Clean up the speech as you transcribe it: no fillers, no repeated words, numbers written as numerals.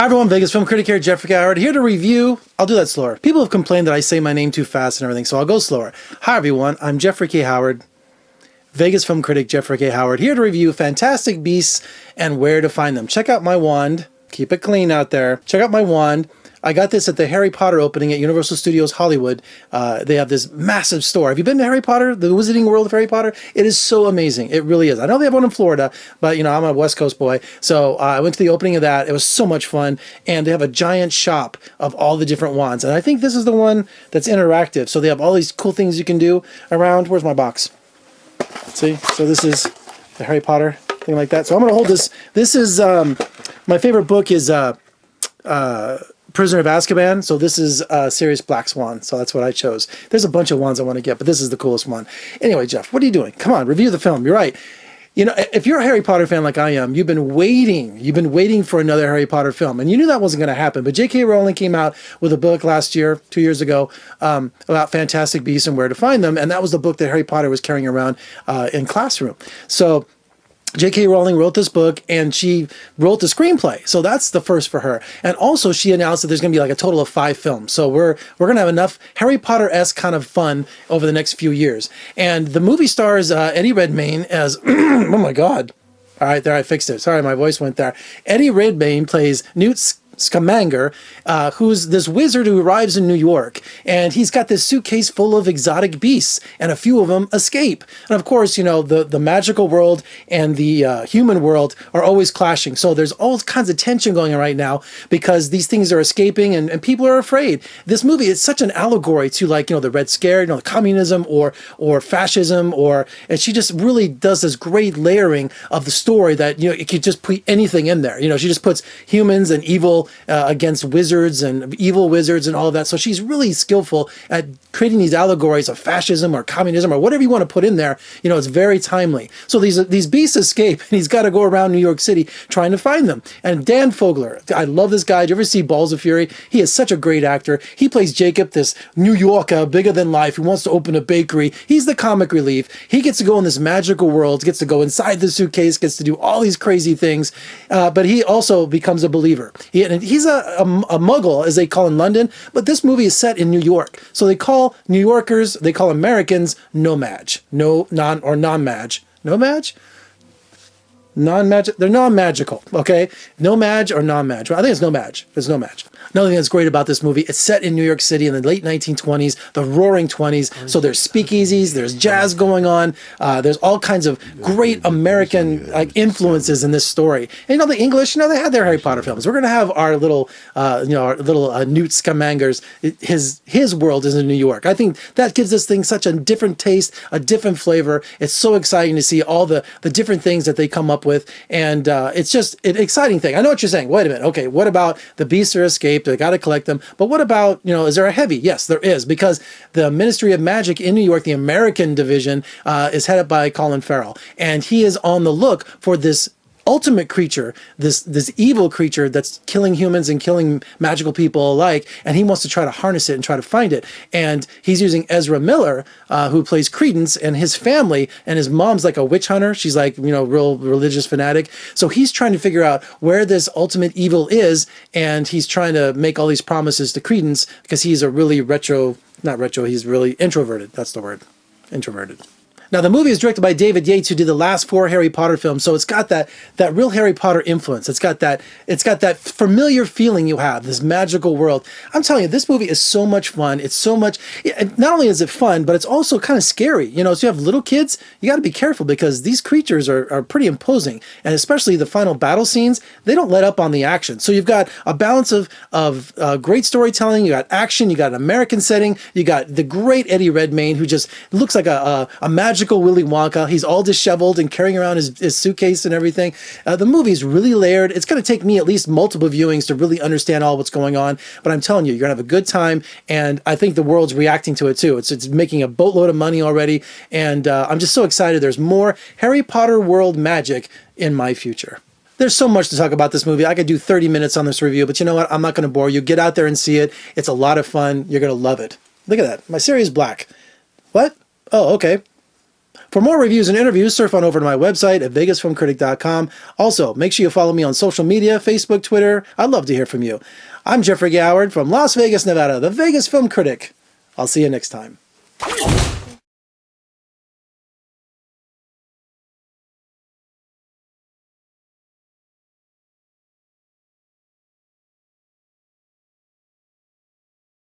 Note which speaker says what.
Speaker 1: Hi everyone, Vegas Film Critic here, Jeffrey Howard, here to review. I'll do that slower. People have complained that I say my name too fast and everything, so I'll go slower. Hi everyone, I'm Jeffrey K. Howard, Vegas Film Critic Jeffrey K. Howard, here to review Fantastic Beasts and where to find them. Check out my wand. Keep it clean out there. Check out my wand. I got this at the Harry Potter opening at Universal Studios Hollywood. They have this massive store. Have you been to Harry Potter, the Wizarding World of Harry Potter? It is so amazing. It really is. I know they have one in Florida, but you know, I'm a West Coast boy. So I went to the opening of that. It was so much fun. And they have a giant shop of all the different wands. And I think this is the one that's interactive. So they have all these cool things you can do around. Where's my box? See? So this is the Harry Potter thing like that. So I'm going to hold this. This is, my favorite book is Prisoner of Azkaban, so this is Sirius Black Swan, so that's what I chose. There's a bunch of wands I want to get, but this is the coolest one. Anyway, Jeff, what are you doing? Come on, review the film. You're right. You know, if you're a Harry Potter fan like I am, you've been waiting for another Harry Potter film, and you knew that wasn't going to happen. But J.K. Rowling came out with a book last year, 2 years ago, about Fantastic Beasts and where to find them, and that was the book that Harry Potter was carrying around in classroom. So J.K. Rowling wrote this book and she wrote the screenplay. So that's the first for her. And also she announced that there's going to be like a total of 5 films. So we're going to have enough Harry Potter-esque kind of fun over the next few years. And the movie stars Eddie Redmayne as, oh my God. All right, there, I fixed it. Sorry, my voice went there. Eddie Redmayne plays Newt Scamander, who's this wizard who arrives in New York, and he's got this suitcase full of exotic beasts, and a few of them escape. And of course, you know, the magical world and the human world are always clashing. So there's all kinds of tension going on right now because these things are escaping and people are afraid. This movie is such an allegory to, like, you know, the Red Scare, you know, communism or fascism, and she just really does this great layering of the story that, you know, it could just put anything in there. You know, she just puts humans and evil against wizards and evil wizards and all of that. So she's really skillful at creating these allegories of fascism or communism or whatever you want to put in there. You know, it's very timely. So these beasts escape, and he's got to go around New York City trying to find them. And Dan Fogler, I love this guy. Did you ever see Balls of Fury? He is such a great actor. He plays Jacob, this New Yorker, bigger than life, who wants to open a bakery. He's the comic relief. He gets to go in this magical world, gets to go inside the suitcase, gets to do all these crazy things. But he also becomes a believer. He's a muggle, as they call in London, but this movie is set in New York. So they call New Yorkers, they call Americans no-maj. Non-maj. No-maj? Non-magic, they're non-magical, okay? No-maj or non-maj. Well, I think it's no-maj. It's no-maj. Another thing that's great about this movie, it's set in New York City in the late 1920s, the roaring 20s. So there's speakeasies, there's jazz going on, there's all kinds of great American influences in this story. And you know, the English, you know, they had their Harry Potter films. We're going to have our little, Newt Scamanders. His world is in New York. I think that gives this thing such a different taste, a different flavor. It's so exciting to see all the different things that they come up with. And it's just an exciting thing. I know what you're saying. Wait a minute. Okay, what about the beasts are escaped? They got to collect them. But what about, you know, is there a heavy? Yes, there is, because the Ministry of Magic in New York, the American division, is headed by Colin Farrell. And he is on the look for this ultimate creature, this evil creature that's killing humans and killing magical people alike, and he wants to try to harness it and try to find it. And he's using Ezra Miller, who plays Credence, and his family, and his mom's like a witch hunter. She's like, you know, real religious fanatic. So he's trying to figure out where this ultimate evil is, and he's trying to make all these promises to Credence because he's a really he's really introverted. That's the word. Introverted. Now, the movie is directed by David Yates, who did the last 4 Harry Potter films, so it's got that real Harry Potter influence. It's got that familiar feeling you have, this magical world. I'm telling you, this movie is so much fun. It's so much, not only is it fun, but it's also kind of scary. You know, so you have little kids, you got to be careful because these creatures are pretty imposing, and especially the final battle scenes, they don't let up on the action. So you've got a balance of great storytelling, you got action, you got an American setting, you got the great Eddie Redmayne, who just looks like a magical Willy Wonka. He's all disheveled and carrying around his suitcase and everything. The movie's really layered. It's going to take me at least multiple viewings to really understand all what's going on, but I'm telling you, you're going to have a good time, and I think the world's reacting to it too. It's making a boatload of money already, and I'm just so excited. There's more Harry Potter world magic in my future. There's so much to talk about this movie. I could do 30 minutes on this review, but you know what? I'm not going to bore you. Get out there and see it. It's a lot of fun. You're going to love it. Look at that. My Sirius Black. What? Oh, okay. For more reviews and interviews, surf on over to my website at vegasfilmcritic.com. Also, make sure you follow me on social media, Facebook, Twitter. I'd love to hear from you. I'm Jeffrey Goward from Las Vegas, Nevada, the Vegas Film Critic. I'll see you next time.